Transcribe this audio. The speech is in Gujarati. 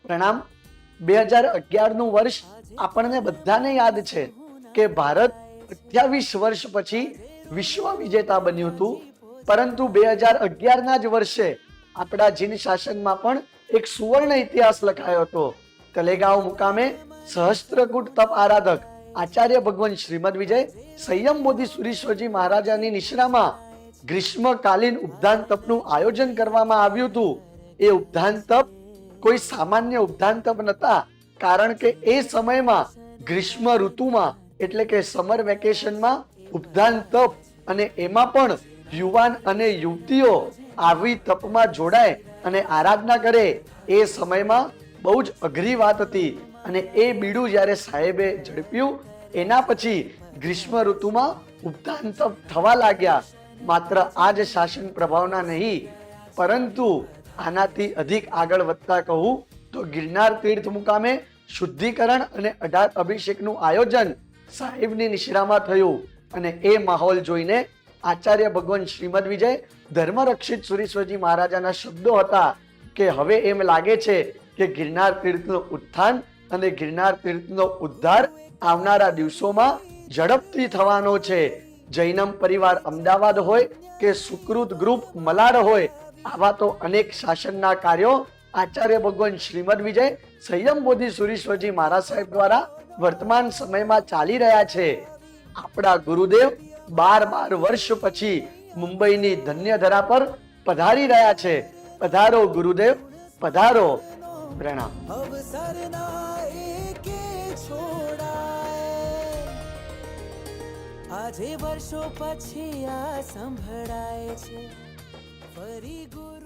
પ્રણામ। 2011નું વર્ષ આપણને બધાને યાદ છે કે ભારત 28 વર્ષ પછી વિશ્વ વિજેતા બન્યું હતું, પરંતુ 2011ના જ વર્ષે આપણા જીન શાસનમાં પણ એક સુવર્ણ ઇતિહાસ લખાયો હતો। તલેગાંવ મુકામે સહસ્ત્રકૂટ તપ આરાધક આચાર્ય ભગવાન શ્રીમદ વિજય સંયમ બોધિ સુરીશ્વરજી મહારાજાની નિશ્રામાં ગ્રીષ્મકાલીન ઉપદાન તપનું આયોજન કરવામાં આવ્યું હતું। એ ઉપદાન તપ કોઈ સામાન્ય ઉપદાન તપ નતા, કારણ કે એ સમયમાં ગ્રીષ્મ ઋતુમાં એટલે કે સમર વેકેશનમાં ઉપદાન તપ, અને એમાં પણ યુવાન અને યુવતીઓ આવી તપમાં જોડાય અને આરાધના કરે, એ સમયમાં બહુ જ અઘરી વાત હતી। અને એ બીડું જ્યારે સાહેબે ઝડપ્યું, એના પછી ગ્રીષ્મ ઋતુમાં ઉપદાન તપ થવા લાગ્યા। માત્ર આ જ શાસન પ્રભાવના નહીં, પરંતુ આનાથી અધિક આગળ વધતા કહું તો ગિરનાર તીર્થ મુકામે શુદ્ધિકરણ અને 18 અભિષેકનું આયોજન સાહેબની નિશ્રામાં થયું, અને એ માહોલ જોઈને આચાર્ય ભગવાન શ્રીમદ વિજય ધર્મરક્ષિત સુરીશ્વરજી મહારાજાના શબ્દો હતા કે હવે એમ લાગે છે કે ગિરનાર તીર્થનું ઉત્થાન અને ગિરનાર તીર્થનો ઉદ્ધાર આવનારા દિવસોમાં ઝડપથી થવાનો છે। જૈનમ પરિવાર અમદાવાદ હોય કે સુકૃત ગ્રુપ મલાડ હોય, આવા તો અનેક શાસનના કાર્યો આચાર્ય ભગવાન શ્રીમદ વિજય સંયમ બોધિ સુરીશ્વરજી મહારાજ સાહેબ દ્વારા વર્તમાન સમયમાં ચાલી રહ્યા છે। આપણા ગુરુદેવ 12 વર્ષ પછી મુંબઈની ધન્ય ધરા પર પધારી રહ્યા છે। પધારો ગુરુદેવ, પધારો। પ્રણામ। આજે વર્ષો પછી આ સંભળાય છે ફરી ગુરુ